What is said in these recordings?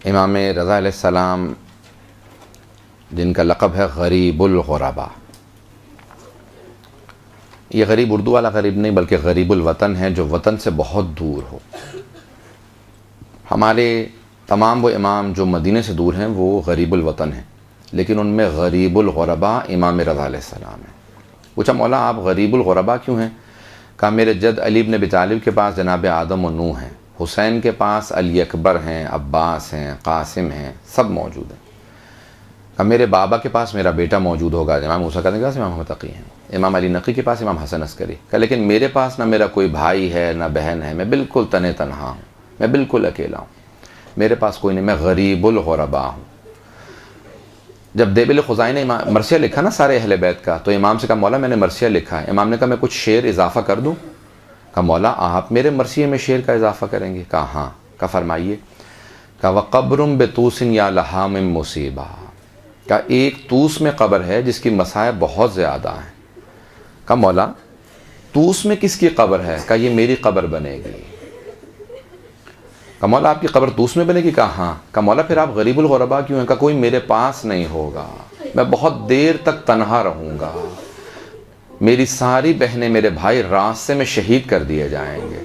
امام رضا علیہ السلام جن کا لقب ہے غریب الغربا، یہ غریب اردو والا غریب نہیں بلکہ غریب الوطن ہے، جو وطن سے بہت دور ہو۔ ہمارے تمام وہ امام جو مدینے سے دور ہیں وہ غریب الوطن ہیں، لیکن ان میں غریب الغربا امام رضا علیہ السلام ہے۔ پوچھا مولا آپ غریب الغربا کیوں ہیں؟ کہا میرے جد علی بن ابی طالب کے پاس جناب آدم و نوح ہیں، حسین کے پاس علی اکبر ہیں، عباس ہیں، قاسم ہیں، سب موجود ہیں۔ کہا میرے بابا کے پاس میرا بیٹا موجود ہوگا، امام موسیٰ کے پاس امام محمد تقی ہیں، امام علی نقی کے پاس امام حسن عسکری۔ کہا لیکن میرے پاس نہ میرا کوئی بھائی ہے نہ بہن ہے، میں بالکل تنہا ہوں، میں بالکل اکیلا ہوں، میرے پاس کوئی نہیں، میں غریب الغربا ہوں۔ جب دیبل خزائی نے مرثیہ لکھا نا سارے اہل بیت کا، تو امام سے کہا مولا میں نے مرثیہ لکھا ہے۔ امام نے کہا میں کچھ شعر اضافہ کر دوں؟ کہا مولا آپ میرے مرثیے میں شعر کا اضافہ کریں گے؟ کہا ہاں۔ کہا فرمائیے۔ کہا وَقَبْرٌ بِطُوسٍ يَا لَهَا مِن مُصِيبَةٍ، کہا ایک طوس میں قبر ہے جس کی مصائب بہت زیادہ ہیں۔ کہا مولا طوس میں کس کی قبر ہے؟ کہا یہ میری قبر بنے گی۔ کہا مولا آپ کی قبر طوس میں بنے گی؟ کہا ہاں۔ کہا مولا پھر آپ غریب الغربا کیوں ہیں؟ کہا کوئی میرے پاس نہیں ہوگا، میں بہت دیر تک تنہا رہوں گا، میری ساری بہنیں میرے بھائی راستے میں شہید کر دیے جائیں گے۔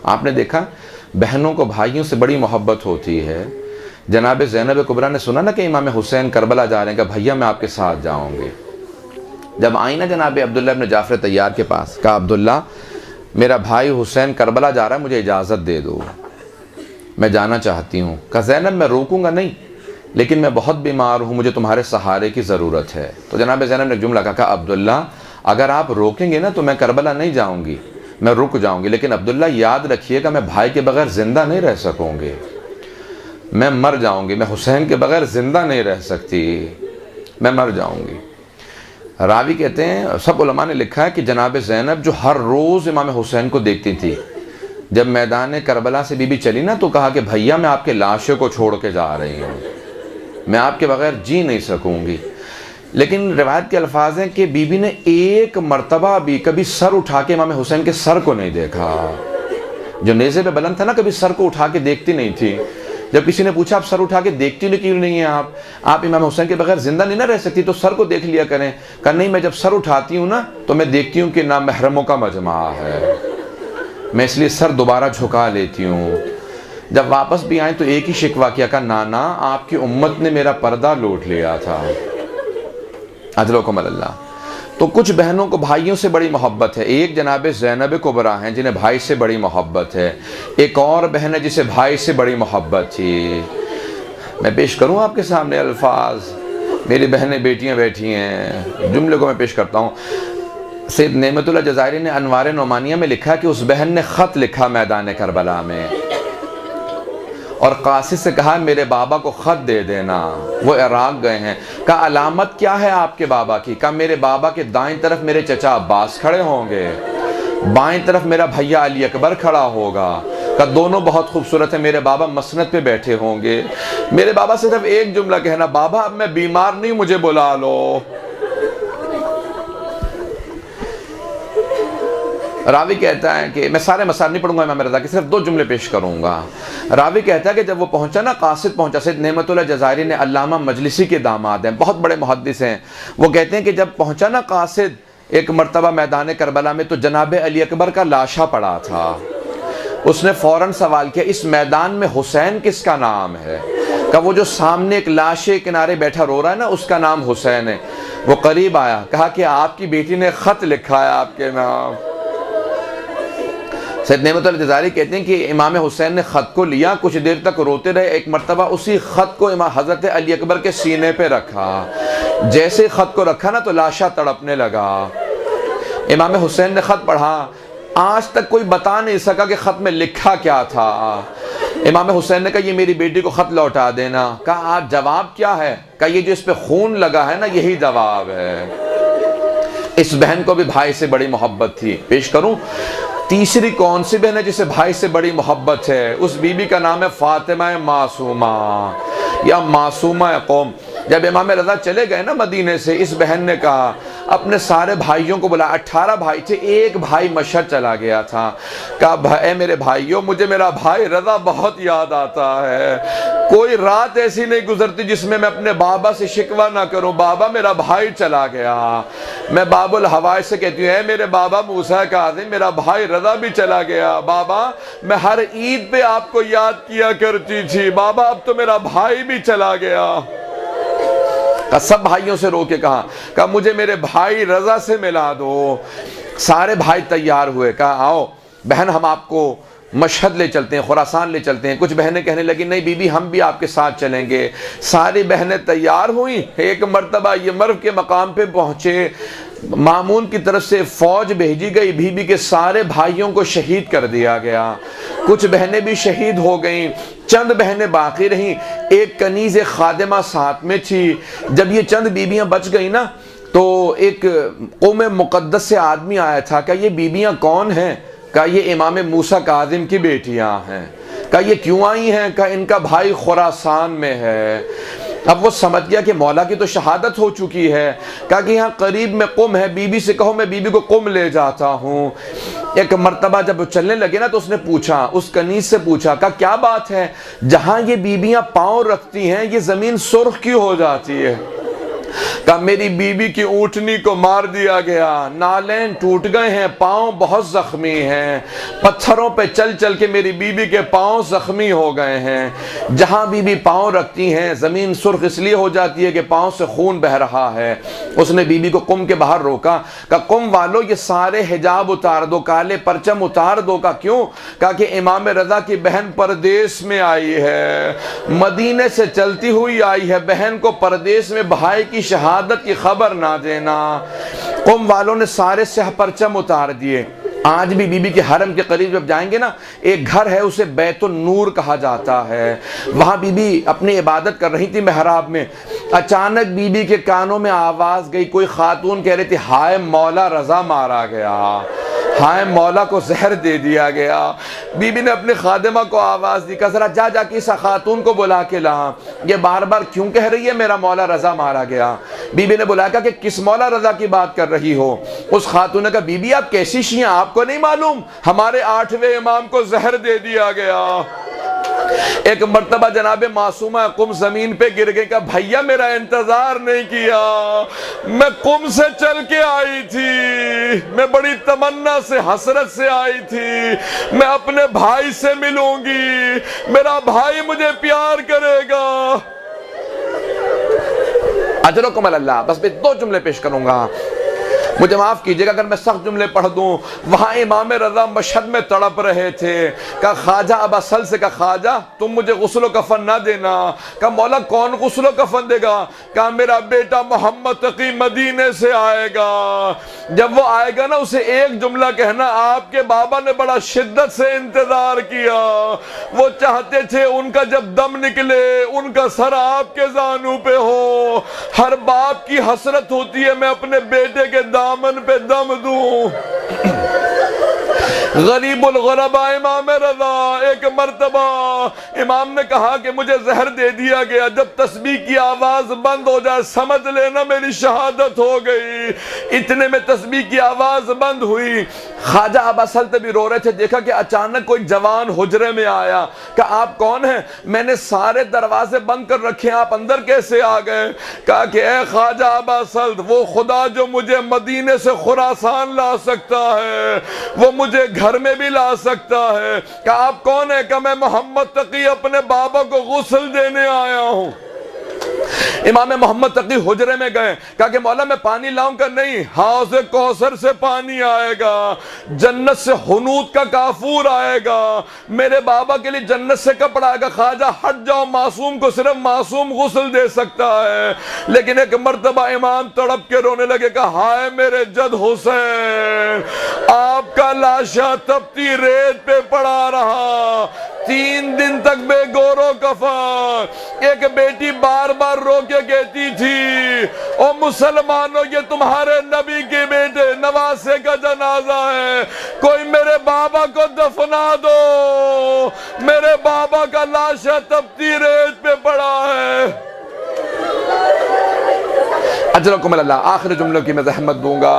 آپ نے دیکھا بہنوں کو بھائیوں سے بڑی محبت ہوتی ہے۔ جناب زینب کبریٰ نے سنا نا کہ امام حسین کربلا جا رہے ہیں، کہ بھیا میں آپ کے ساتھ جاؤں گے۔ جب آئی نا جناب عبداللہ ابن جعفر طیار کے پاس، کہا عبداللہ میرا بھائی حسین کربلا جا رہا ہے، مجھے اجازت دے دو، میں جانا چاہتی ہوں۔ کہا زینب میں روکوں گا نہیں، لیکن میں بہت بیمار ہوں، مجھے تمہارے سہارے کی ضرورت ہے۔ تو جناب زینب نے ایک جملہ کہا عبداللہ اگر آپ روکیں گے نا تو میں کربلا نہیں جاؤں گی، میں رک جاؤں گی، لیکن عبداللہ یاد رکھیے گا میں بھائی کے بغیر زندہ نہیں رہ سکوں گی، میں مر جاؤں گی، میں حسین کے بغیر زندہ نہیں رہ سکتی، میں مر جاؤں گی۔ راوی کہتے ہیں سب علماء نے لکھا ہے کہ جناب زینب جو ہر روز امام حسین کو دیکھتی تھی، جب میدان کربلا سے بی بی چلی نا تو کہا کہ بھیا میں آپ کے لاشوں کو چھوڑ کے جا رہی ہوں، میں آپ کے بغیر جی نہیں سکوں گی۔ لیکن روایت کے الفاظ ہیں کہ بی بی نے ایک مرتبہ بھی کبھی سر اٹھا کے امام حسین کے سر کو نہیں دیکھا، جو نیزے پہ بلند تھا نا کبھی سر کو اٹھا کے دیکھتی نہیں تھی۔ جب کسی نے پوچھا آپ سر اٹھا کے دیکھتی کیوں نہیں ہیں آپ امام حسین کے بغیر زندہ نہیں نہ رہ سکتی تو سر کو دیکھ لیا کریں؟ کہا نہیں میں جب سر اٹھاتی ہوں نا تو میں دیکھتی ہوں کہ نامحرموں کا مجمع ہے، میں اس لیے سر دوبارہ جھکا لیتی ہوں۔ جب واپس بھی آئیں تو ایک ہی شکوہ کیا، کہا نانا آپ کی امت نے میرا پردہ لوٹ لیا تھا، اجرکم اللہ۔ تو کچھ بہنوں کو بھائیوں سے بڑی محبت ہے، ایک جناب زینب کبریٰ ہیں جنہیں بھائی سے بڑی محبت ہے، ایک اور بہن ہے جسے بھائی سے بڑی محبت تھی۔ میں پیش کروں آپ کے سامنے الفاظ، میری بہنیں بیٹیاں بیٹھی ہیں، جملے کو میں پیش کرتا ہوں۔ سید نعمت اللہ جزائری نے انوار نعمانیہ میں لکھا کہ اس بہن نے خط لکھا میدان کربلا میں اور قاصد سے کہا میرے بابا کو خط دے دینا، وہ عراق گئے ہیں۔ کہا علامت کیا ہے آپ کے بابا کی؟ کہا میرے بابا کے دائیں طرف میرے چچا عباس کھڑے ہوں گے، بائیں طرف میرا بھیا علی اکبر کھڑا ہوگا، کہا دونوں بہت خوبصورت ہیں، میرے بابا مسند پہ بیٹھے ہوں گے۔ میرے بابا سے صرف ایک جملہ کہنا، بابا اب میں بیمار نہیں، مجھے بلا لو۔ راوی کہتا ہے کہ میں سارے مسائل نہیں پڑھوں گا امام رضا کے، صرف 2 جملے پیش کروں گا۔ راوی کہتا ہے کہ جب وہ پہنچا نا قاصد پہنچا، سید نعمت اللہ جزائری نے علامہ مجلسی کے داماد ہیں، بہت بڑے محدث ہیں، وہ کہتے ہیں کہ جب پہنچا نا قاصد ایک مرتبہ میدان کربلا میں تو جناب علی اکبر کا لاشا پڑا تھا۔ اس نے فوراً سوال کیا اس میدان میں حسین کس کا نام ہے؟ کہ وہ جو سامنے ایک لاش کے کنارے بیٹھا رو رہا ہے نا اس کا نام حسین ہے۔ وہ قریب آیا، کہا کہ آپ کی بیٹی نے خط لکھا ہے آپ کے نام۔ سید نعمت اللہ جزائری کہتے ہیں کہ امام حسین نے خط کو لیا، کچھ دیر تک روتے رہے، ایک مرتبہ اسی خط کو امام حضرت علی اکبر کے سینے پہ رکھا، جیسے خط کو رکھا نا تو لاشا تڑپنے لگا۔ امام حسین نے خط پڑھا، آج تک کوئی بتا نہیں سکا کہ خط میں لکھا کیا تھا۔ امام حسین نے کہا یہ میری بیٹی کو خط لوٹا دینا۔ کہا آج جواب کیا ہے؟ کہا یہ جو اس پہ خون لگا ہے نا یہی جواب ہے۔ اس بہن کو بھی بھائی سے بڑی محبت تھی۔ پیش کروں تیسری کون سی بہن ہے جسے بھائی سے بڑی محبت ہے؟ اس بی بی کا نام ہے فاطمہ معصومہ یا معصومہ قوم۔ جب امام رضا چلے گئے نا مدینے سے، اس بہن نے کہا اپنے سارے بھائیوں کو بلا، 18 بھائی تھے، ایک بھائی مشہد چلا گیا تھا، کہا اے میرے بھائیوں مجھے میرا بھائی رضا بہت یاد آتا ہے، کوئی رات ایسی نہیں گزرتی جس میں اپنے بابا سے شکوہ نہ کروں، بابا میرا بھائی چلا گیا۔ میں باب الحوائج سے کہتی ہوں، اے میرے بابا موسیٰ کاظم، میرا بھائی رضا بھی چلا گیا۔ بابا میں ہر عید پہ آپ کو یاد کیا کرتی تھی، بابا اب تو میرا بھائی بھی چلا گیا۔ سب بھائیوں سے رو کے کہا مجھے میرے بھائی رضا سے ملا دو۔ سارے بھائی تیار ہوئے، کہا آؤ بہن ہم آپ کو مشہد لے چلتے ہیں، خراسان لے چلتے ہیں۔ کچھ بہنیں کہنے لگی نہیں بی بی ہم بھی آپ کے ساتھ چلیں گے۔ ساری بہنیں تیار ہوئیں۔ ایک مرتبہ یہ مرو کے مقام پہ پہنچے، مامون کی طرف سے فوج بھیجی گئی، بی بی کے سارے بھائیوں کو شہید کر دیا گیا۔ کچھ بہنیں بھی شہید ہو گئیں، چند بہنیں باقی رہیں۔ ایک کنیز خادمہ ساتھ میں تھی۔ جب یہ چند بیویاں بچ گئیں نا تو ایک قوم مقدس سے آدمی آیا تھا، کہا یہ بیویاں کون ہیں؟ کہا یہ امام موسیٰ کاظم کی بیٹیاں ہیں۔ کہا یہ کیوں آئی ہیں؟ کہا ان کا بھائی خراسان میں ہے۔ اب وہ سمجھ گیا کہ مولا کی تو شہادت ہو چکی ہے۔ کہا کہ یہاں قریب میں قم ہے، بی بی سے کہو میں بی بی کو قم لے جاتا ہوں۔ ایک مرتبہ جب چلنے لگے نا تو اس نے پوچھا، اس کنیز سے پوچھا، کہا کیا بات ہے جہاں یہ بیویاں پاؤں رکھتی ہیں یہ زمین سرخ کیوں ہو جاتی ہے؟ کہا میری بیوی کی اونٹنی کو مار دیا گیا، نالین ٹوٹ گئے ہیں، پاؤں بہت زخمی ہیں، پتھروں پہ چل چل کے میری بیوی کے پاؤں زخمی ہو گئے ہیں۔ جہاں بیوی پاؤں رکھتی ہیں زمین سرخ اس لیے ہو جاتی ہے کہ پاؤں سے خون بہ رہا ہے۔ اس نے بیوی کو قم کے باہر روکا، کہا قم والو یہ سارے حجاب اتار دو، کالے پرچم اتار دو۔ کہا کیوں؟ کہا کہ امام رضا کی بہن پردیس میں آئی ہے، مدینے سے چلتی ہوئی آئی ہے، بہن کو پردیس میں بھائی کی شہادت کی خبر نہ دینا۔ قوم والوں نے سارے سیاہ پرچم اتار دیے۔ آج بھی بی بی کے حرم کے قریب جب جائیں گے نا، ایک گھر ہے اسے بیت النور کہا جاتا ہے، وہاں بی بی اپنی عبادت کر رہی تھی محراب میں۔ اچانک بی بی کے کانوں میں آواز گئی، کوئی خاتون کہہ رہی تھی ہائے مولا رضا مارا گیا، ہائے مولا کو زہر دے دیا گیا۔ بی بی نے اپنے خادمہ کو آواز دی، کہا ذرا جا جا کے اس خاتون کو بلا کے لا، یہ بار بار کیوں کہہ رہی ہے میرا مولا رضا مارا گیا؟ بی بی نے بلایا کہ کس مولا رضا کی بات کر رہی ہو؟ اس خاتون نے کہا بی بی آپ کیسی شیعہ، آپ کو نہیں معلوم ہمارے 8ویں امام کو زہر دے دیا گیا۔ ایک مرتبہ جناب معصومہ قم زمین پہ گر گئے، کہا بھیا میرا انتظار نہیں کیا، میں قم سے چل کے آئی تھی، میں بڑی تمنا سے حسرت سے آئی تھی، میں اپنے بھائی سے ملوں گی، میرا بھائی مجھے پیار کرے گا۔ اجرکم اللہ۔ بس میں 2 جملے پیش کروں گا، مجھے معاف کیجئے گا اگر میں سخت جملے پڑھ دوں۔ وہاں امام رضا مشہد میں تڑپ رہے تھے، کہا خواجہ ابا سل سے، کہا خواجہ تم مجھے غسل و کفن نہ دینا۔ کہا مولا کون غسل و کفن دے گا؟ کہا میرا بیٹا محمد تقی مدینے سے آئے گا، جب وہ آئے گا نا اسے ایک جملہ کہنا، آپ کے بابا نے بڑا شدت سے انتظار کیا، وہ چاہتے تھے ان کا جب دم نکلے ان کا سر آپ کے زانوں پہ ہو۔ ہر باپ کی حسرت ہوتی ہے میں اپنے بیٹے کے دامن پہ دم دوں۔ غریب الغرباء امام رضا، ایک مرتبہ امام نے کہا کہ مجھے زہر دے دیا گیا، جب تسبیح کی آواز بند ہو جائے سمجھ لینا میری شہادت ہو گئی۔ اتنے میں تسبیح کی آواز بند ہوئی، خواجہ ابا سلط بھی رو رہے تھے، دیکھا کہ اچانک کوئی جوان حجرے میں آیا، کہا آپ کون ہیں؟ میں نے سارے دروازے بند کر رکھے ہیں، آپ اندر کیسے آ گئے؟ کہا کہ اے خواجہ ابا سلط، وہ خدا جو مجھے مدینے سے خراسان لا سکتا ہے وہ مجھے گھر میں بھی لا سکتا ہے۔ کہا آپ کون ہیں؟ کہا میں محمد تقی اپنے بابا کو غسل دینے آیا ہوں۔ امام محمد تقی حجرے میں گئے، کہا کہ مولا میں پانی لاؤں گا؟ نہیں، حوض کوثر سے پانی آئے گا، جنت سے حنوط کا کافور آئے گا، میرے بابا کے لیے جنت سے کپڑا آئے گا۔ خواجہ ہٹ جاؤ، معصوم کو صرف معصوم غسل دے سکتا ہے۔ لیکن ایک مرتبہ امام تڑپ کے رونے لگے، کہا ہائے میرے جد حسین، آپ کا لاشا تپتی ریت پہ پڑا رہا، 3 دن تک بے گور و کفن۔ ایک بیٹی بار بار رو کے کہتی تھی او مسلمانوں یہ تمہارے نبی کے بیٹے نواسے کا جنازہ ہے، کوئی میرے بابا کو دفنا دو، میرے بابا کا لاشا تپتی ریت پہ پڑا ہے۔ اجرکم اللہ۔ آخر جملوں کی میں زحمت دوں گا،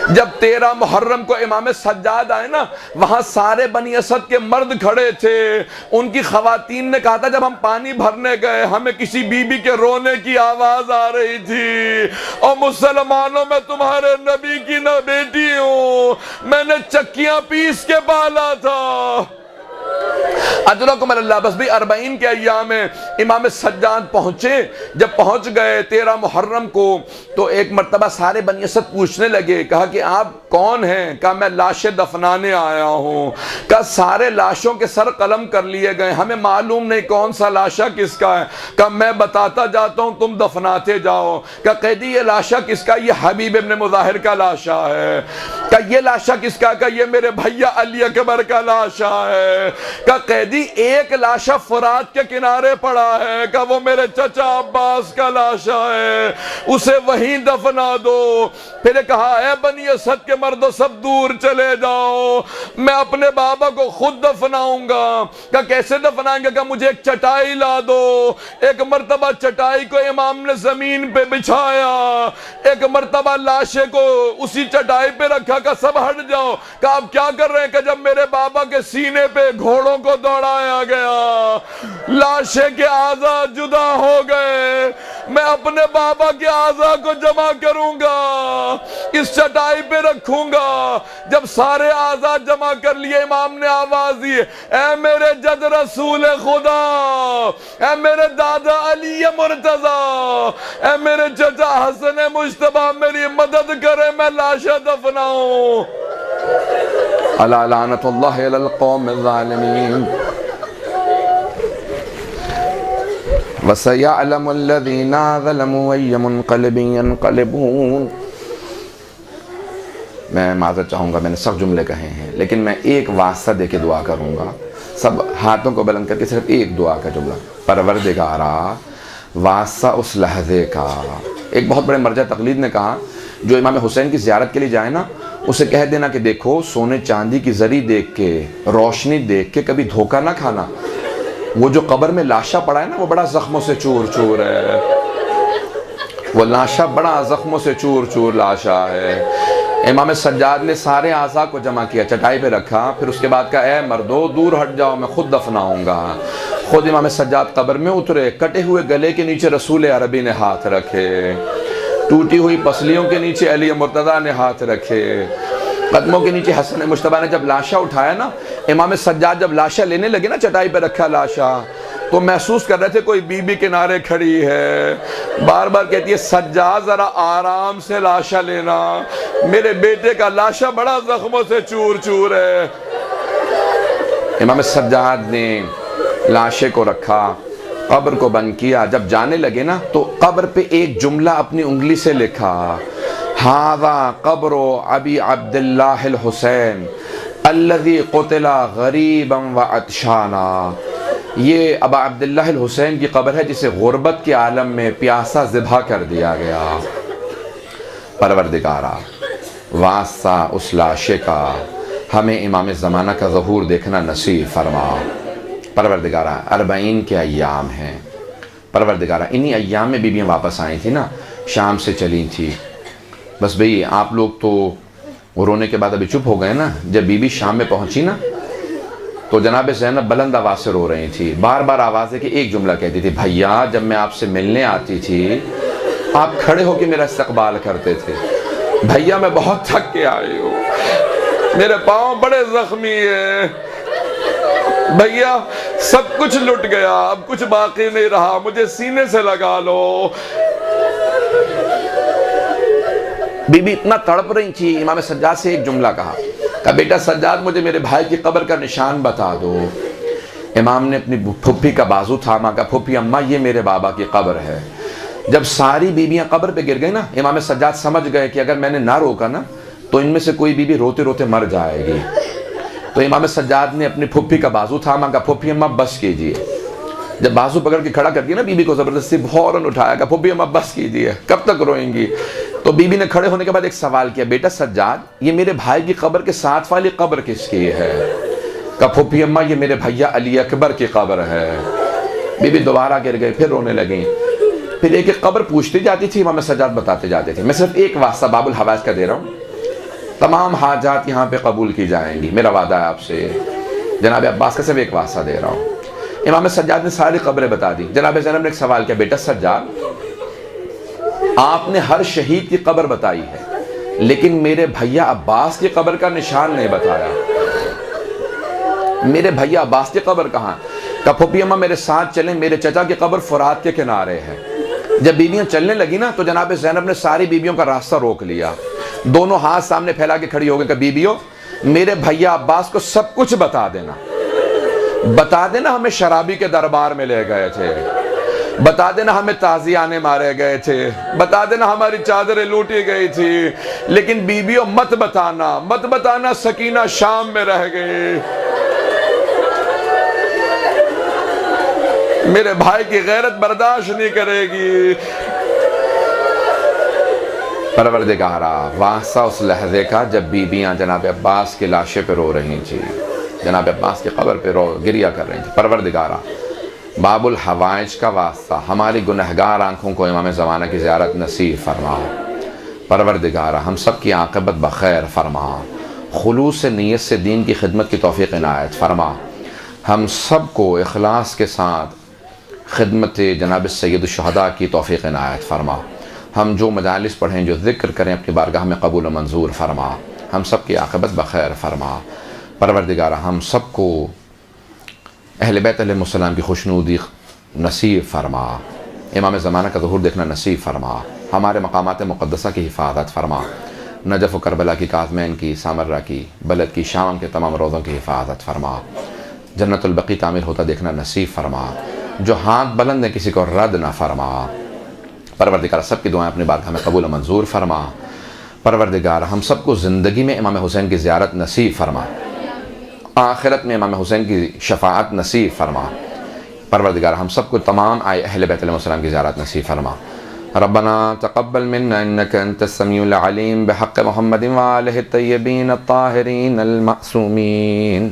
جب 13 محرم کو امام سجاد آئے نا، وہاں سارے بنی اسد کے مرد کھڑے تھے، ان کی خواتین نے کہا تھا جب ہم پانی بھرنے گئے ہمیں کسی بی بی کے رونے کی آواز آ رہی تھی، اور مسلمانوں میں تمہارے نبی کی نہ بیٹی ہوں، میں نے چکیاں پیس کے پالا تھا۔ اجرکم اللہ۔ بس بھی 40 کے ایام میں امام سجاد پہنچے، جب پہنچ گئے 13 محرم کو تو ایک مرتبہ سارے بنی اسد پوچھنے لگے، کہا کہ آپ کون ہیں؟ کہا میں لاشیں دفنانے آیا ہوں۔ کہا سارے لاشوں کے سر قلم کر لیے گئے، ہمیں معلوم نہیں کون سا لاشا کس کا ہے۔ کہا میں بتاتا جاتا ہوں تم دفناتے جاؤ۔ کہا قیدی یہ لاشا کس کا؟ یہ حبیب ابن مظاہر کا لاشا ہے۔ کہا یہ لاشا کس کا؟ کہا یہ میرے بھیا علی اکبر کا لاشا ہے۔ کہا قیدی ایک لاشا فرات کے کنارے پڑا ہے، کہ وہ میرے چچا عباس کا لاشا ہے، اسے وہیں دفنا دو۔ پھر کہا اے بنی اسد کے مردوں سب دور چلے جاؤ، میں اپنے بابا کو خود دفناؤں گا۔ کہ کیسے دفنائیں گے؟ کہ مجھے ایک چٹائی لا دو۔ ایک مرتبہ چٹائی کو امام نے زمین پہ بچھایا، ایک مرتبہ لاشے کو اسی چٹائی پہ رکھا، کہ سب ہٹ جاؤ۔ کہ آپ کیا کر رہے ہیں؟ کہ جب میرے بابا کے سینے پہ گھوڑوں کو دوڑایا گیا، لاشیں کے اعضاء جدا ہو گئے، میں اپنے بابا کے اعضاء کو جمع کروں گا، اس چٹائی پہ رکھوں گا۔ جب سارے اعضاء جمع کر لیے، امام نے آواز دی، اے میرے جد رسول خدا، اے میرے دادا علی مرتضی، اے میرے چچا حسن مجتبی، میری مدد کرے، میں لاشیں دفناؤں۔ الا لعنت اللہ علی القوم الظالمین۔ وَسَيَعْلَمُ الَّذِينَ ظَلَمُوا أَيَّ مُنْقَلِبٍ يَنْقَلِبُونَ۔ میں معذرت چاہوں گا، میں نے سخت جملے کہے ہیں، لیکن میں ایک واسطہ دے کے دعا کروں گا، سب ہاتھوں کو بلند کر کے صرف ایک دعا کا جملہ۔ پروردگارا، واسطہ اس لحظے کا۔ ایک بہت بڑے مرجع تقلید نے کہا جو امام حسین کی زیارت کے لیے جائے نا، اسے کہہ دینا کہ دیکھو سونے چاندی کی زری دیکھ کے، روشنی دیکھ کے کبھی دھوکہ نہ کھانا، وہ جو قبر میں لاشا پڑا ہے نا وہ بڑا زخموں سے چور چور ہے، وہ لاشا بڑا زخموں سے چور چور لاشا ہے۔ امام سجاد نے سارے اعضاء کو جمع کیا، چٹائی پہ رکھا، پھر اس کے بعد کہا اے مردو دور ہٹ جاؤ، میں خود دفناؤں گا۔ خود امام سجاد قبر میں اترے، کٹے ہوئے گلے کے نیچے رسول عربی نے ہاتھ رکھے، ٹوٹی ہوئی پسلیوں کے نیچے علی مرتضیٰ نے ہاتھ رکھے، قدموں کے نیچے حسن مجتبیٰ نے جب لاشا اٹھایا نا، امام سجاد جب لاشا لینے لگے نا، چٹائی پہ رکھا لاشا، تو محسوس کر رہے تھے کوئی بی بی کنارے کھڑی ہے، بار بار کہتی ہے سجاد ذرا آرام سے لاشا لینا، میرے بیٹے کا لاشا بڑا زخموں سے چور چور ہے۔ امام سجاد نے لاشے کو رکھا، قبر کو بند کیا، جب جانے لگے نا تو قبر پہ ایک جملہ اپنی انگلی سے لکھا، ھذا قبر ابی عبداللہ الحسین الذی قتل غریبا وعطشانا۔ یہ ابا عبداللہ الحسین کی قبر ہے جسے غربت کے عالم میں پیاسا ذبح کر دیا گیا۔ پروردگارا، واسطہ اس لاشے کا، ہمیں امام زمانہ کا ظہور دیکھنا نصیب فرما۔ پروردگارہ 40 کے ایام ہیں، پروردگارہ انہی ایام میں بیویاں واپس آئی تھی نا، شام سے چلی تھی۔ بس بھئی آپ لوگ تو رونے کے بعد ابھی چپ ہو گئے نا، جب بی بی شام میں پہنچی نا تو جناب زینب بلند آواز سے رو رہی تھی، بار بار آواز ہے کہ ایک جملہ کہتی تھی، بھیا جب میں آپ سے ملنے آتی تھی آپ کھڑے ہو کے میرا استقبال کرتے تھے، بھیا میں بہت تھک کے آئی ہوں، میرے پاؤں بڑے زخمی ہیں، بھیا سب کچھ لٹ گیا، اب کچھ باقی نہیں رہا، مجھے سینے سے لگا لو۔ بی بی اتنا تڑپ رہی تھی، امام سجاد سے ایک جملہ کہا کہ بیٹا سجاد مجھے میرے بھائی کی قبر کا نشان بتا دو۔ امام نے اپنی پھپھی کا بازو تھاما، کہا پھپھی اماں یہ میرے بابا کی قبر ہے۔ جب ساری بیویاں قبر پہ گر گئی نا، امام سجاد سمجھ گئے کہ اگر میں نے نہ روکا نا تو ان میں سے کوئی بیوی روتے روتے مر جائے گی، تو امام سجاد نے اپنی پھپھی کا بازو تھاما، کہا پھپھی اماں بس کیجئے۔ جب بازو پکڑ کے کھڑا کر دیا نا بیوی کو زبردستی، فوراً اٹھایا، کہا پھپھی اماں بس کیجئے، کب تک روئیں گی؟ تو بیوی نے کھڑے ہونے کے بعد ایک سوال کیا، بیٹا سجاد یہ میرے بھائی کی قبر کے ساتھ والی قبر کس کی ہے؟ کہا پھپھی اماں یہ میرے بھیا علی اکبر کی قبر ہے۔ بیوی دوبارہ گر گئے، پھر رونے لگیں، پھر ایک ایک قبر پوچھتی جاتی تھی، امام سجاد بتاتے جاتے تھے۔ میں صرف ایک واسطہ باب الحوائج کا دے رہا ہوں، تمام حاجات یہاں پہ قبول کی جائیں گی، میرا وعدہ ہے آپ سے۔ جناب عباس کا صرف ایک واسطہ دے رہا ہوں۔ امام سجاد نے ساری قبریں بتا دی۔ جناب زینب نے ایک سوال کیا، بیٹا سجاد آپ نے ہر شہید کی قبر بتائی ہے لیکن میرے بھیا عباس کی قبر کا نشان نہیں بتایا۔ میرے بھیا عباس کی قبر کہاں؟ کہ پھوپھی اماں میرے ساتھ چلیں، میرے چچا کی قبر فرات کے کنارے ہے۔ جب بیویاں چلنے لگی نا تو جناب زینب نے ساری بیویوں کا راستہ روک لیا، دونوں ہاتھ سامنے پھیلا کے کھڑی ہو گئی کہ بیویوں میرے بھیا عباس کو سب کچھ بتا دینا، بتا دینا ہمیں شرابی کے دربار میں لے گئے تھے، بتا دینا ہمیں تازیانے مارے گئے تھے، بتا دینا ہماری چادریں لوٹی گئی تھی، لیکن بیویوں مت بتانا سکینہ شام میں رہ گئی، میرے بھائی کی غیرت برداشت نہیں کرے گی۔ پروردگارا واسطہ اس لحظے کا جب بیویاں جناب عباس کی لاشیں پہ رو رہی تھی، جناب عباس کی قبر پہ گریہ کر رہی تھی۔ پروردگارا باب الحوائج کا واسطہ ہماری گنہگار آنکھوں کو امام زمانہ کی زیارت نصیب فرما۔ پروردگارا ہم سب کی عاقبت بخیر فرما، خلوص نیت سے دین کی خدمت کی توفیق عنایت فرما، ہم سب کو اخلاص کے ساتھ خدمت جناب سید الشہداء کی توفیق عنایت فرما، ہم جو مجالس پڑھیں جو ذکر کریں اپنی بارگاہ میں قبول و منظور فرما، ہم سب کی عاقبت بخیر فرما۔ پروردگارہ ہم سب کو اہل بیت علیہ السلام کی خوشنودی نصیب فرما، امام زمانہ کا ظہور دیکھنا نصیب فرما، ہمارے مقامات مقدسہ کی حفاظت فرما، نجف و کربلا کی، کاظمین کی، سامرہ کی، بلد کی، شام کے تمام روضوں کی حفاظت فرما، جنت البقیع تعمیر ہوتا دیکھنا نصیب فرما، جو ہاتھ بلند ہے کسی کو رد نہ فرما۔ پروردگار سب کی دعائیں اپنی بارگاہ میں قبول و منظور فرما۔ پروردگار ہم سب کو زندگی میں امام حسین کی زیارت نصیب فرما، آخرت میں امام حسین کی شفاعت نصیب فرما۔ پروردگار ہم سب کو تمام آئے اہل بیت علیہ السلام کی زیارت نصیب فرما۔ ربنا تقبل منا انك انت السميع العليم بحق محمد وآله الطيبين الطاهرين المعصومين۔